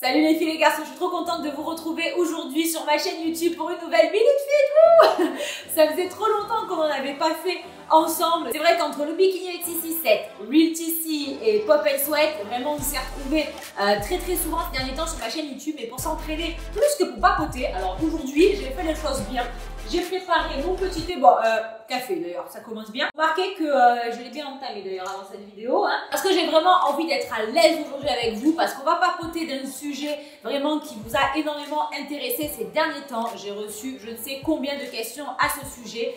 Salut les filles et les garçons, je suis trop contente de vous retrouver aujourd'hui sur ma chaîne YouTube pour une nouvelle Minute Fit. Ça faisait trop longtemps qu'on n'en avait pas fait ensemble. C'est vrai qu'entre le Bikini XC67, Real TC et Pop & Sweat, vraiment on s'est retrouvés très souvent ces derniers temps sur ma chaîne YouTube, mais pour s'entraîner plus que pour papoter. Alors aujourd'hui, j'ai fait les choses bien. J'ai préparé mon petit thé, café d'ailleurs, ça commence bien. Remarquez que je l'ai bien entamé d'ailleurs avant cette vidéo, parce que j'ai vraiment envie d'être à l'aise aujourd'hui avec vous, parce qu'on va papoter d'un sujet vraiment qui vous a énormément intéressé ces derniers temps. J'ai reçu je ne sais combien de questions à ce sujet,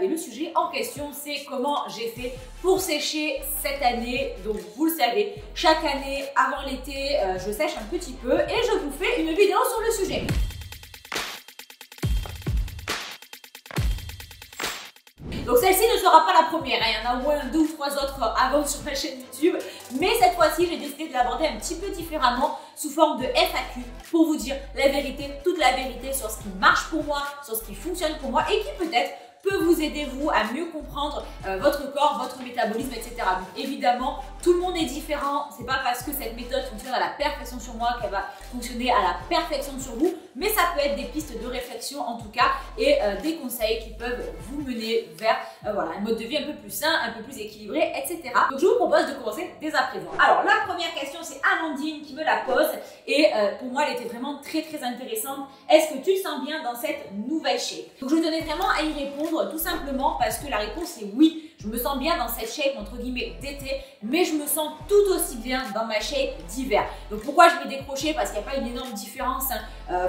et le sujet en question c'est comment j'ai fait pour sécher cette année. Donc vous le savez, chaque année avant l'été, je sèche un petit peu et je vous fais une vidéo sur le sujet. Donc celle-ci ne sera pas la première, il y en a au moins 2 ou 3 autres avant sur ma chaîne YouTube. Mais cette fois-ci, j'ai décidé de l'aborder un petit peu différemment sous forme de FAQ pour vous dire la vérité, toute la vérité sur ce qui marche pour moi, sur ce qui fonctionne pour moi et qui peut-être peut vous aider vous à mieux comprendre votre corps, votre métabolisme, etc. Donc évidemment, tout le monde est différent. C'est pas parce que cette méthode fonctionne à la perfection sur moi qu'elle va fonctionner à la perfection sur vous, mais ça peut être des pistes de réflexion en tout cas et des conseils qui peuvent vous mener vers un mode de vie un peu plus sain, un peu plus équilibré, etc. Donc je vous propose de commencer dès à présent. Alors la première question, c'est Amandine qui me la pose et pour moi elle était vraiment très intéressante. Est-ce que tu te sens bien dans cette nouvelle shape? Donc je tenais vraiment à y répondre tout simplement parce que la réponse est oui. Je me sens bien dans cette shape entre guillemets d'été, mais je me sens tout aussi bien dans ma shape d'hiver. Donc pourquoi je vais décrocher? Parce qu'il n'y a pas une énorme différence.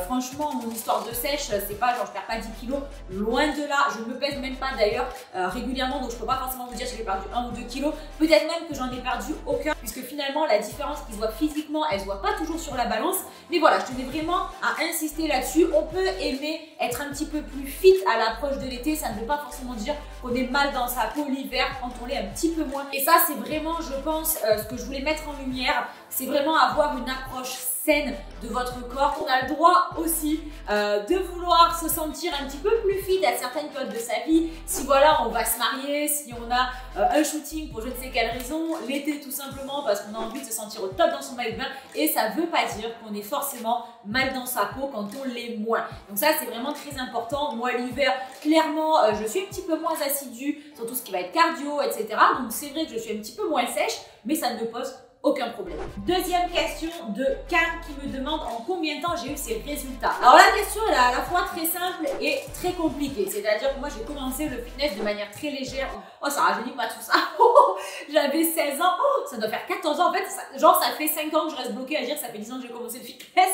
Franchement, mon histoire de sèche, c'est pas genre je perds pas 10 kilos, loin de là. Je ne me pèse même pas d'ailleurs régulièrement, donc je peux pas forcément vous dire si j'ai perdu 1 ou 2 kilos. Peut-être même que j'en ai perdu aucun, puisque finalement la différence qui se voit physiquement, elle se voit pas toujours sur la balance. Mais voilà, je tenais vraiment à insister là-dessus. On peut aimer être un petit peu plus fit à l'approche de l'été, ça ne veut pas forcément dire qu'on est mal dans sa peau l'hiver quand on l'est un petit peu moins. Et ça, c'est vraiment, je pense, ce que je voulais mettre en lumière, c'est vraiment avoir une approche saine de votre corps. On a le droit aussi de vouloir se sentir un petit peu plus fit à certaines périodes de sa vie. Si voilà, on va se marier, si on a un shooting pour je ne sais quelle raison, l'été tout simplement parce qu'on a envie de se sentir au top dans son maillot de bain, et ça veut pas dire qu'on est forcément mal dans sa peau quand on l'est moins. Donc ça, c'est vraiment très important. Moi, l'hiver, clairement, je suis un petit peu moins assidue sur tout ce qui va être cardio, etc. Donc c'est vrai que je suis un petit peu moins sèche, mais ça ne me pose aucun problème. Deuxième question de Cam qui me demande en combien de temps j'ai eu ces résultats. Alors la question elle est à la fois très simple et très compliquée. C'est-à-dire que moi j'ai commencé le fitness de manière très légère. Oh ça rajeunit pas tout ça. J'avais 16 ans. Oh, ça doit faire 14 ans en fait. Ça fait 5 ans que je reste bloquée à dire que ça fait 10 ans que j'ai commencé le fitness.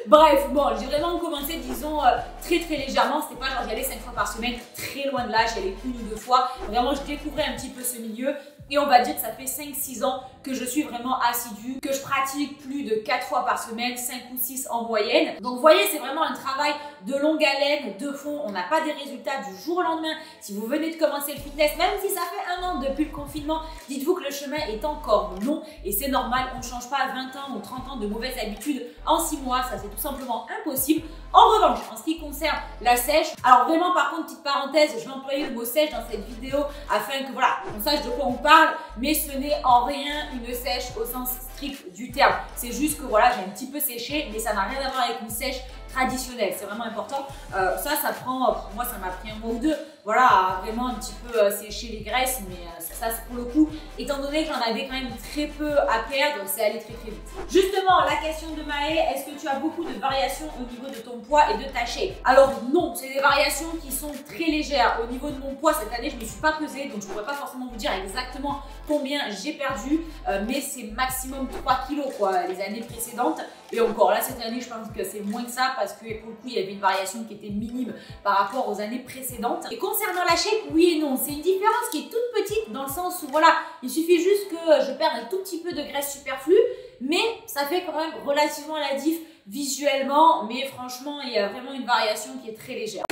Bref, bon, j'ai vraiment commencé, disons, très légèrement. C'était pas genre j'y allais 5 fois par semaine, très loin de là, j'y allais 1 ou 2 fois. Vraiment, je découvrais un petit peu ce milieu. Et on va dire que ça fait 5-6 ans que je suis vraiment assidue, que je pratique plus de 4 fois par semaine, 5 ou 6 en moyenne. Donc vous voyez, c'est vraiment un travail de longue haleine, de fond. On n'a pas des résultats du jour au lendemain. Si vous venez de commencer le fitness, même si ça fait 1 an depuis le confinement, dites-vous que le chemin est encore long et c'est normal. On ne change pas 20 ans ou 30 ans de mauvaises habitudes en 6 mois. Ça, c'est tout simplement impossible. En revanche, en ce qui concerne la sèche, alors vraiment par contre, petite parenthèse, je vais employer le mot sèche dans cette vidéo afin que voilà, on sache de quoi on parle, mais ce n'est en rien une sèche au sens strict du terme. C'est juste que voilà, j'ai un petit peu séché, mais ça n'a rien à voir avec une sèche traditionnelle, c'est vraiment important. Ça prend, pour moi ça m'a pris 1 mois ou 2, voilà, à vraiment un petit peu sécher les graisses, mais ça pour le coup, étant donné que j'en avais quand même très peu à perdre, c'est allé très vite. Justement, la question de Maë, est-ce que tu as beaucoup de variations au niveau de ton poids et de ta shape? Alors non, c'est des variations qui sont très légères. Au niveau de mon poids, cette année, je ne me suis pas pesée, donc je ne pourrais pas forcément vous dire exactement combien j'ai perdu, mais c'est maximum 3 kilos quoi, les années précédentes. Et encore là, cette année, je pense que c'est moins que ça parce que pour le coup, il y avait une variation qui était minime par rapport aux années précédentes. Et concernant la shape, oui et non, c'est une différence qui est toute petite dans le sens où voilà, il suffit juste que je perde un tout petit peu de graisse superflue, mais ça fait quand même relativement la diff visuellement, mais franchement, il y a vraiment une variation qui est très légère.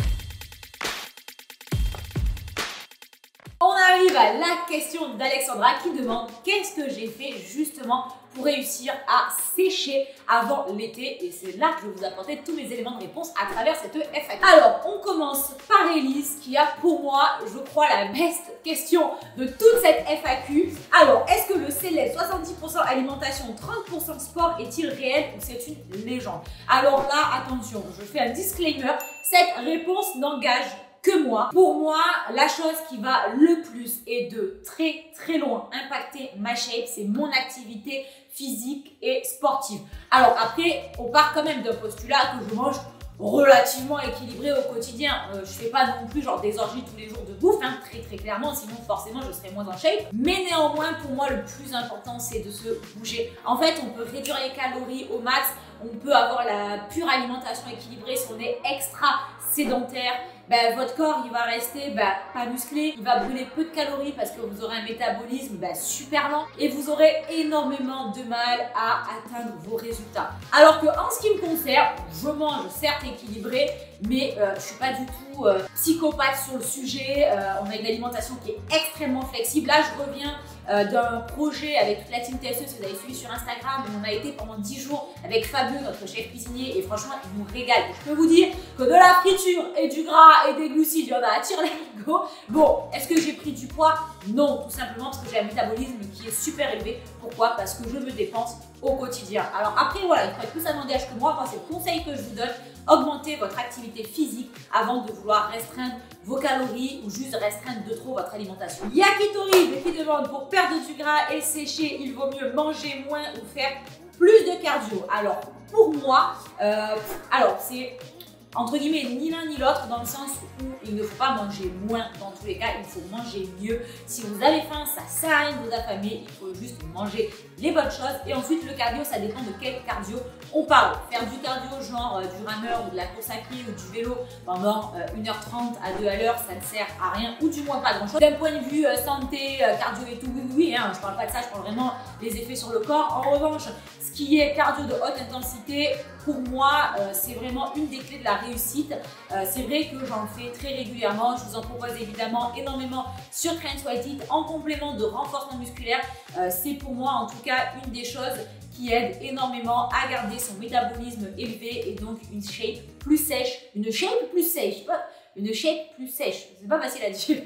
On arrive sur la question d'Alexandra qui demande qu'est-ce que j'ai fait justement pour réussir à sécher avant l'été, et c'est là que je vais vous apporter tous mes éléments de réponse à travers cette FAQ. Alors, on commence par Elise qui a pour moi, je crois, la best question de toute cette FAQ. Alors, est-ce que le célèbre 70% alimentation, 30% sport est-il réel ou c'est une légende? Alors là, attention, je fais un disclaimer, cette réponse n'engage que moi. Pour moi, la chose qui va le plus et de très loin impacter ma shape, c'est mon activité physique et sportive. Alors après, on part quand même d'un postulat que je mange relativement équilibré au quotidien. Je fais pas non plus genre des orgies tous les jours de bouffe, hein, très clairement, sinon forcément je serais moins en shape. Mais néanmoins, pour moi, le plus important, c'est de se bouger. En fait, on peut réduire les calories au max, on peut avoir la pure alimentation équilibrée si on est extra sédentaire. Ben, votre corps il va rester pas musclé, il va brûler peu de calories parce que vous aurez un métabolisme super lent et vous aurez énormément de mal à atteindre vos résultats. Alors que en ce qui me concerne, je mange certes équilibré, mais je suis pas du tout psychopathe sur le sujet. On a une alimentation qui est extrêmement flexible. Là, je reviens d'un projet avec toute la team TSE, que vous avez suivi sur Instagram, où on a été pendant 10 jours avec Fabio, notre chef cuisinier, et franchement, il nous régale. Et je peux vous dire que de la friture et du gras et des glucides, il y en a à tire-larigot. Bon, est-ce que j'ai pris du poids? Non, tout simplement parce que j'ai un métabolisme qui est super élevé. Pourquoi? Parce que je me dépense au quotidien. Alors après, voilà, il faut que ça n'engage que moi. Moi, c'est le conseil que je vous donne. Augmentez votre activité physique avant de vouloir restreindre vos calories ou juste restreindre de trop votre alimentation. Yakitori qui demande pour perdre du gras et sécher, il vaut mieux manger moins ou faire plus de cardio. Alors pour moi, c'est entre guillemets ni l'un ni l'autre dans le sens où il ne faut pas manger moins dans tous les cas, il faut manger mieux. Si vous avez faim, ça sert à rien de vous affamer, il faut juste manger les bonnes choses. Et ensuite le cardio, ça dépend de quel cardio on parle. Faire du cardio genre du rameur ou de la course à pied ou du vélo pendant 1h30 à 2 à l'heure, ça ne sert à rien ou du moins pas grand chose. D'un point de vue santé, cardio et tout, oui, hein, je parle pas de ça, je parle vraiment des effets sur le corps. En revanche, ce qui est cardio de haute intensité, pour moi, c'est vraiment une des clés de la réussite. C'est vrai que j'en fais très régulièrement. Je vous en propose évidemment énormément sur Train Sweat It en complément de renforcement musculaire. C'est pour moi en tout cas une des choses qui aide énormément à garder son métabolisme élevé et donc une shape plus sèche. Une shape plus sèche, c'est pas facile à dire.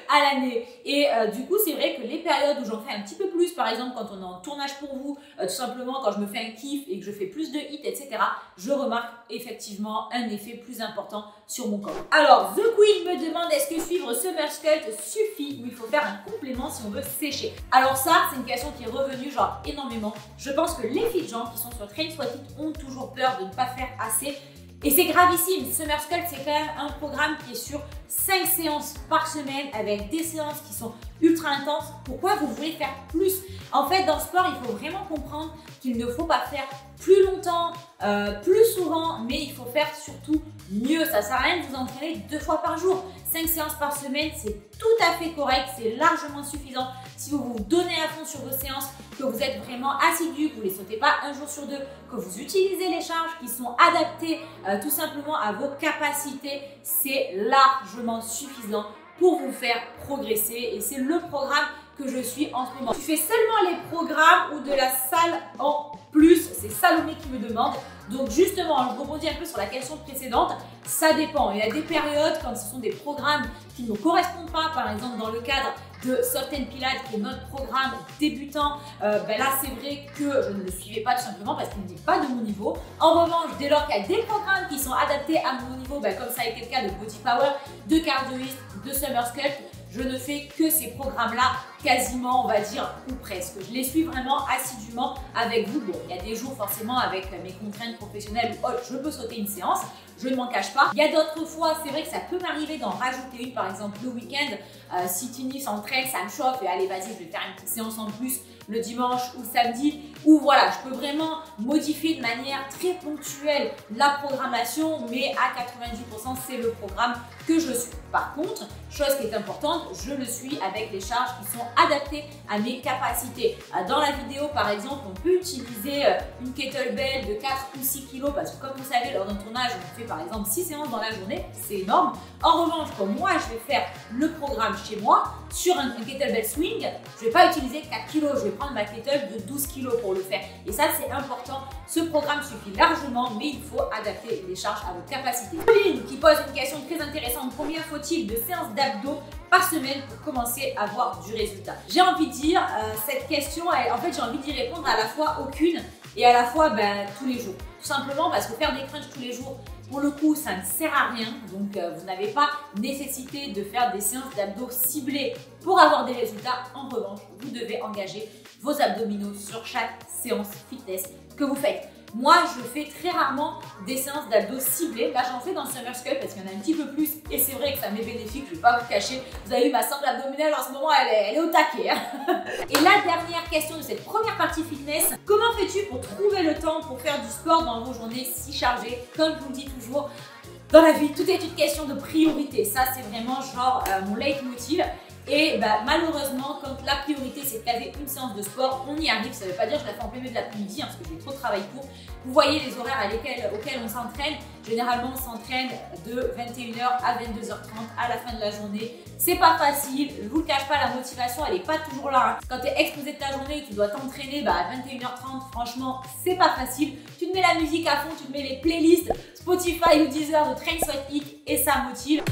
À l'année. Et du coup, c'est vrai que les périodes où j'en fais un petit peu plus, par exemple quand on est en tournage pour vous, tout simplement quand je me fais un kiff et que je fais plus de hits, etc., je remarque effectivement un effet plus important sur mon corps. Alors, The Queen me demande est-ce que suivre Summer Sculpt suffit ou il faut faire un complément si on veut sécher? Alors ça, c'est une question qui est revenue genre énormément. Je pense que les filles de gens qui sont sur Train Sweat It ont toujours peur de ne pas faire assez. Et c'est gravissime. Summer Sculpt, c'est quand même un programme qui est sur 5 séances par semaine avec des séances qui sont ultra intenses. Pourquoi vous voulez faire plus? En fait, dans le sport, il faut vraiment comprendre qu'il ne faut pas faire plus longtemps, plus souvent, mais il faut faire surtout mieux. Ça sert à rien de vous entraîner 2 fois par jour. 5 séances par semaine, c'est tout à fait correct, c'est largement suffisant. Si vous vous donnez à fond sur vos séances, que vous êtes vraiment assidu, que vous ne les sautez pas un jour sur 2, que vous utilisez les charges qui sont adaptées tout simplement à vos capacités, c'est largement suffisant pour vous faire progresser et c'est le programme que je suis en ce moment. Tu fais seulement les programmes ou de la salle en plus? C'est Salomé qui me demande. Donc justement, je rebondis un peu sur la question précédente, ça dépend. Il y a des périodes quand ce sont des programmes qui ne correspondent pas, par exemple dans le cadre de Soft & Pilates qui est notre programme débutant, là c'est vrai que je ne le suivais pas tout simplement parce qu'il n'est pas de mon niveau. En revanche, dès lors qu'il y a des programmes qui sont adaptés à mon niveau, comme ça a été le cas de Body Power, de Cardioist, de Summer Sculpt, je ne fais que ces programmes-là quasiment, on va dire, ou presque. Je les suis vraiment assidûment avec vous. Bon, il y a des jours forcément avec mes contraintes professionnelles ou autres, je peux sauter une séance, je ne m'en cache pas. Il y a d'autres fois, c'est vrai que ça peut m'arriver d'en rajouter une, par exemple le week-end. Si Tini s'entraîne, ça me chauffe et allez, vas-y, je vais faire une petite séance en plus le dimanche ou le samedi. Ou voilà, je peux vraiment modifier de manière très ponctuelle la programmation, mais à 90%, c'est le programme que je suis. Par contre, chose qui est importante, je le suis avec les charges qui sont adaptés à mes capacités. Dans la vidéo, par exemple, on peut utiliser une kettlebell de 4 ou 6 kg parce que comme vous savez, lors d'un tournage, on fait par exemple 6 séances dans la journée, c'est énorme. En revanche, comme moi, je vais faire le programme chez moi sur un kettlebell swing, je ne vais pas utiliser 4 kg, je vais prendre ma kettlebell de 12 kg pour le faire. Et ça, c'est important. Ce programme suffit largement, mais il faut adapter les charges à vos capacités. Pauline qui pose une question très intéressante. Combien faut-il de séances d'abdos par semaine pour commencer à avoir du résultat? J'ai envie de dire, cette question, en fait, j'ai envie d'y répondre à la fois aucune et à la fois tous les jours. Tout simplement parce que faire des crunchs tous les jours, pour le coup, ça ne sert à rien. Donc, vous n'avez pas nécessité de faire des séances d'abdos ciblées pour avoir des résultats. En revanche, vous devez engager vos abdominaux sur chaque séance fitness que vous faites. Moi, je fais très rarement des séances d'abdos ciblées. Là, j'en fais dans Summer Sculpt parce qu'il y en a un petit peu plus et c'est vrai que ça m'est bénéfique, je ne vais pas vous cacher. Vous avez vu ma sangle abdominale en ce moment, elle est au taquet. Hein. Et la dernière question de cette première partie fitness, comment fais-tu pour trouver le temps pour faire du sport dans vos journées si chargées? Comme je vous le dis toujours, dans la vie, tout est une question de priorité. Ça, c'est vraiment genre mon leitmotiv. Et malheureusement, quand la priorité c'est de caser une séance de sport, on y arrive. Ça ne veut pas dire que je la fais en plein milieu de l'après-midi parce que j'ai trop de travail pour. Vous voyez les horaires auxquels on s'entraîne. Généralement, on s'entraîne de 21h à 22h30 à la fin de la journée. C'est pas facile, je vous le cache pas, la motivation elle est pas toujours là. Quand tu es exposé de ta journée et que tu dois t'entraîner à 21h30, franchement, c'est pas facile. Tu te mets la musique à fond, tu te mets les playlists Spotify ou Deezer de Train Sweat It et ça motive.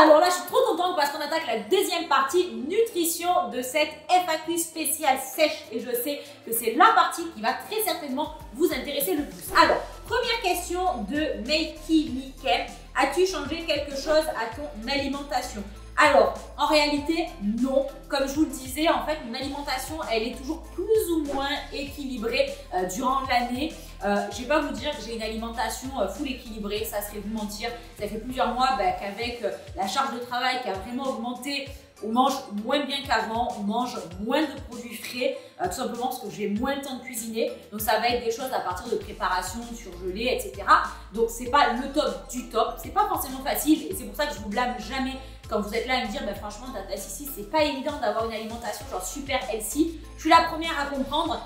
Alors là, je suis trop contente parce qu'on attaque la deuxième partie nutrition de cette FAQ spéciale sèche et je sais que c'est la partie qui va très certainement vous intéresser le plus. Alors, première question de Meiki Mikem. As-tu changé quelque chose à ton alimentation? Alors, en réalité, non. Comme je vous le disais, en fait, mon alimentation, elle est toujours plus ou moins équilibrée durant l'année. Je vais pas vous dire que j'ai une alimentation full équilibrée, ça serait vous mentir. Ça fait plusieurs mois qu'avec la charge de travail qui a vraiment augmenté, on mange moins bien qu'avant, on mange moins de produits frais, tout simplement parce que j'ai moins de temps de cuisiner. Donc ça va être des choses à partir de préparation, surgelées, etc. Donc c'est pas le top du top, c'est pas forcément facile et c'est pour ça que je vous blâme jamais quand vous êtes là à me dire franchement Tata Sissi, c'est pas évident d'avoir une alimentation genre super healthy. Je suis la première à comprendre.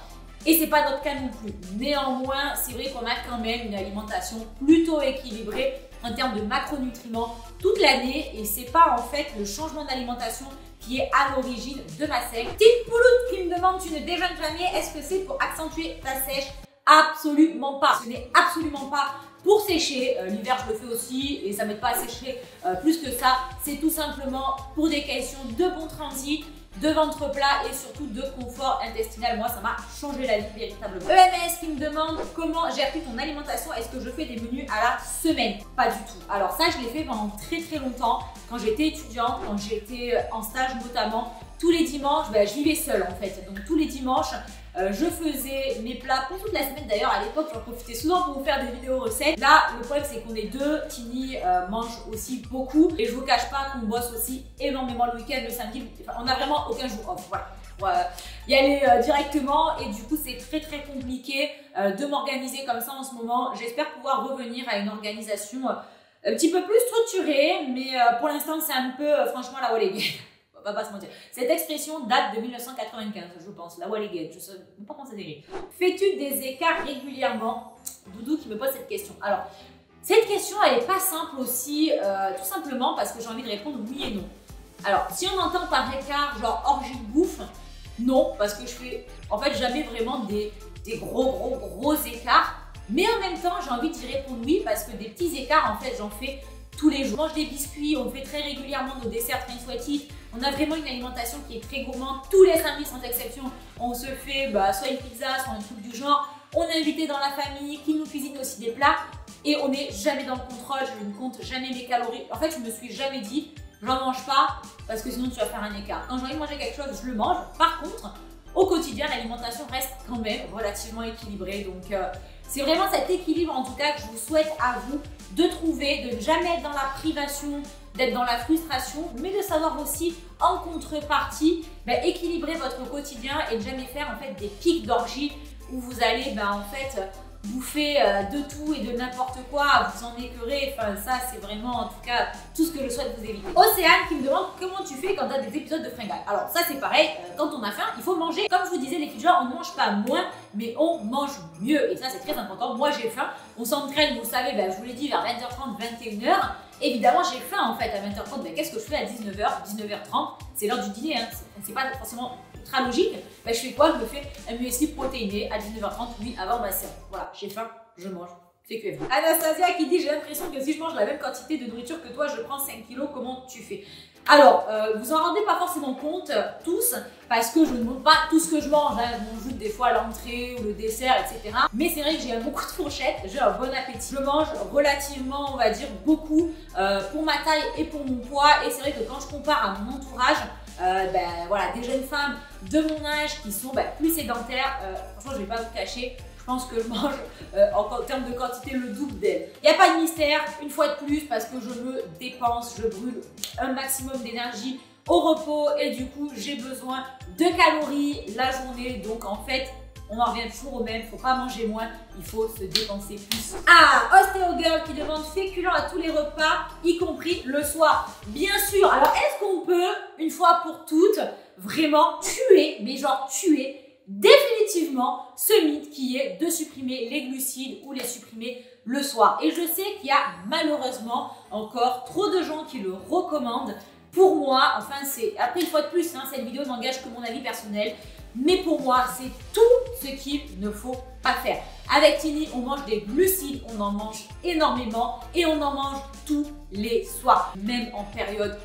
Et c'est pas notre cas non plus. Néanmoins, c'est vrai qu'on a quand même une alimentation plutôt équilibrée en termes de macronutriments toute l'année et c'est pas en fait le changement d'alimentation qui est à l'origine de ma sèche. Petite Pouloute qui me demande, tu ne déjeunes jamais, est-ce que c'est pour accentuer ta sèche? Absolument pas. Ce n'est absolument pas pour sécher. L'hiver, je le fais aussi et ça m'aide pas à sécher plus que ça. C'est tout simplement pour des questions de bon transit, de ventre plat et surtout de confort intestinal. Moi, ça m'a changé la vie véritablement. EMS qui me demande comment gères-tu ton alimentation? Est-ce que je fais des menus à la semaine? Pas du tout. Alors ça, je l'ai fait pendant très longtemps quand j'étais étudiante, quand j'étais en stage notamment. Tous les dimanches, je vivais seule en fait. Donc tous les dimanches, je faisais mes plats pour toute la semaine. D'ailleurs, à l'époque, j'en profitais souvent pour vous faire des vidéos recettes. Là, le problème, c'est qu'on est deux. Tini mange aussi beaucoup. Et je vous cache pas qu'on bosse aussi énormément le week-end, le samedi. Enfin, on n'a vraiment aucun jour off. Voilà. Pour y aller directement. Et du coup, c'est très compliqué de m'organiser comme ça en ce moment. J'espère pouvoir revenir à une organisation un petit peu plus structurée. Mais pour l'instant, c'est un peu, franchement, la walléguette. On va pas se mentir. Cette expression date de 1995, je pense. La walléguette, je sais même pas comment ça s'écrit. Fais-tu des écarts régulièrement? Doudou qui me pose cette question. Alors, cette question, elle est pas simple aussi, tout simplement parce que j'ai envie de répondre oui et non. Alors, si on entend par écart, genre orgie de bouffe, non, parce que je fais en fait jamais vraiment des gros écarts. Mais en même temps, j'ai envie d'y répondre oui parce que des petits écarts, en fait, j'en fais tous les jours. On mange des biscuits, on fait très régulièrement nos desserts Train Sweat It. On a vraiment une alimentation qui est très gourmande. Tous les samedis sans exception, on se fait soit une pizza, soit un truc du genre. On est invité dans la famille qui nous cuisine aussi des plats et on n'est jamais dans le contrôle. Je ne compte jamais mes calories. En fait, je me suis jamais dit, j'en mange pas parce que sinon tu vas faire un écart. Quand j'ai envie de manger quelque chose, je le mange. Par contre, au quotidien, l'alimentation reste quand même relativement équilibrée. Donc, c'est vraiment cet équilibre en tout cas que je vous souhaite à vous de trouver, de ne jamais être dans la privation, d'être dans la frustration, mais de savoir aussi en contrepartie équilibrer votre quotidien et de jamais faire en fait des pics d'orgie où vous allez en fait bouffer de tout et de n'importe quoi, vous en écœurer, enfin ça c'est vraiment en tout cas tout ce que je souhaite vous éviter. Océane qui me demande comment tu fais quand tu as des épisodes de fringales. Alors ça c'est pareil, quand on a faim, il faut manger. Comme je vous disais les filles, on ne mange pas moins, mais on mange mieux et ça c'est très important. Moi j'ai faim, on s'entraîne, vous savez, je vous l'ai dit, vers 20h30, 21h. Évidemment j'ai faim en fait à 20h30, qu'est-ce que je fais à 19h, 19h30, c'est l'heure du dîner, hein. C'est pas forcément ultra logique. Je fais quoi? Je me fais un muesli protéiné à 19h30, oui, avant ma séance. Voilà, j'ai faim, je mange. C'est QFD. Anastasia qui dit j'ai l'impression que si je mange la même quantité de nourriture que toi, je prends 5 kilos, comment tu fais? Alors, vous en rendez pas forcément compte tous, parce que je ne montre pas tout ce que je mange, hein. Je m'ajoute des fois l'entrée ou le dessert, etc. Mais c'est vrai que j'ai beaucoup de fourchettes, j'ai un bon appétit. Je mange relativement, on va dire, beaucoup pour ma taille et pour mon poids. Et c'est vrai que quand je compare à mon entourage, voilà, des jeunes femmes de mon âge qui sont plus sédentaires, franchement je vais pas vous cacher, je pense que je mange en termes de quantité le double d'elles. Il n'y a pas de mystère, une fois de plus, parce que je me dépense, je brûle un maximum d'énergie au repos et du coup j'ai besoin de calories la journée. Donc en fait on en revient toujours au même, faut pas manger moins, il faut se dépenser plus. Ah, Ostéo Girl qui demande féculents à tous les repas, y compris le soir. Bien sûr, alors est-ce qu'on peut, une fois pour toutes, vraiment tuer, mais genre tuer, définitivement ce mythe qui est de supprimer les glucides ou les supprimer le soir? Et je sais qu'il y a malheureusement encore trop de gens qui le recommandent. Pour moi, enfin c'est, après une fois de plus, cette vidéo n'engage que mon avis personnel, mais pour moi c'est tout ce qu'il ne faut pas faire. Avec Tini, on mange des glucides, on en mange énormément et on en mange tous les soirs, même en période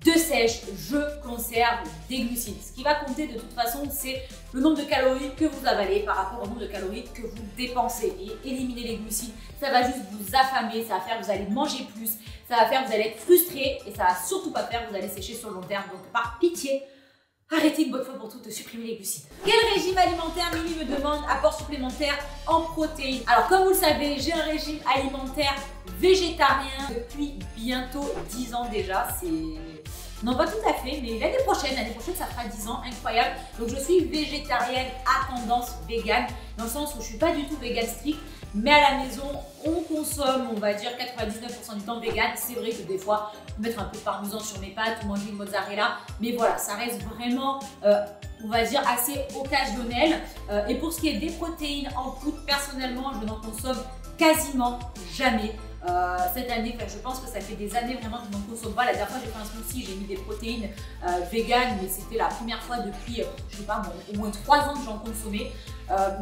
de sèche, je conserve des glucides. Ce qui va compter de toute façon, c'est le nombre de calories que vous avalez par rapport au nombre de calories que vous dépensez. Et éliminer les glucides, ça va juste vous affamer, ça va faire que vous allez manger plus, ça va faire que vous allez être frustré et ça va surtout pas faire que vous allez sécher sur le long terme. Donc par pitié, arrêtez une bonne fois pour toutes de supprimer les glucides. Quel régime alimentaire? Mimi me demande, apport supplémentaire en protéines. Alors comme vous le savez, j'ai un régime alimentaire végétarien depuis bientôt 10 ans déjà. Non, pas tout à fait, mais l'année prochaine ça fera 10 ans, incroyable. Donc je suis végétarienne à tendance végane, dans le sens où je suis pas du tout végane strict, mais à la maison, on consomme, on va dire 99% du temps vegan. C'est vrai que des fois, mettre un peu de parmesan sur mes pâtes ou manger une mozzarella, mais voilà, ça reste vraiment, on va dire, assez occasionnel. Et pour ce qui est des protéines en poudre, personnellement, je n'en consomme quasiment jamais. Cette année, je pense que ça fait des années vraiment que je n'en consomme pas. La dernière fois j'ai fait un smoothie, j'ai mis des protéines vegan, mais c'était la première fois depuis, je sais pas, au moins 3 ans que j'en consommais.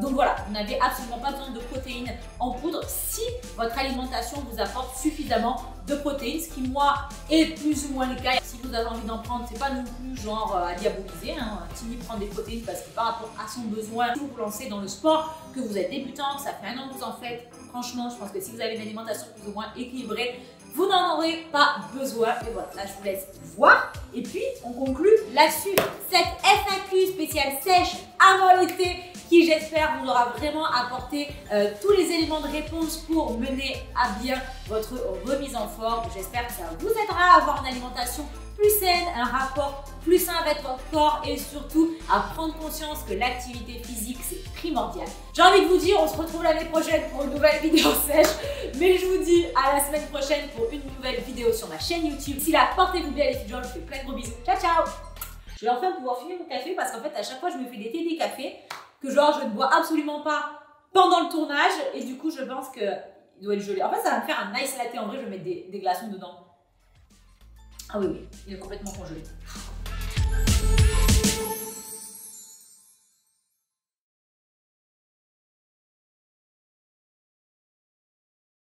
Donc voilà, vous n'avez absolument pas besoin de protéines en poudre si votre alimentation vous apporte suffisamment de protéines, ce qui moi est plus ou moins le cas. Si vous avez envie d'en prendre, c'est pas non plus genre à diaboliser. Tini prend des protéines parce que par rapport à son besoin, si vous vous lancez dans le sport, que vous êtes débutant, que ça fait 1 an que vous en faites, franchement, je pense que si vous avez une alimentation plus ou moins équilibrée, vous n'en aurez pas besoin. Et voilà, là je vous laisse voir. Et puis on conclut là-dessus cette FAQ spéciale sèche avant l'été, qui j'espère vous aura vraiment apporté tous les éléments de réponse pour mener à bien votre remise en forme. J'espère que ça vous aidera à avoir une alimentation plus saine, un rapport plus sain avec votre corps et surtout à prendre conscience que l'activité physique c'est primordial. J'ai envie de vous dire, on se retrouve l'année prochaine pour une nouvelle vidéo sèche, mais je vous dis à la semaine prochaine pour une nouvelle vidéo sur ma chaîne YouTube. D'ici là, portez-vous bien les filles, je vous fais plein de gros bisous. Ciao ciao. Je vais enfin pouvoir fumer mon café parce qu'en fait à chaque fois je me fais des thés, des cafés que genre je ne bois absolument pas pendant le tournage et du coup je pense qu'il doit être gelé. En fait ça va me faire un nice latte, en vrai je vais mettre des glaçons dedans. Ah oui, il est complètement congelé.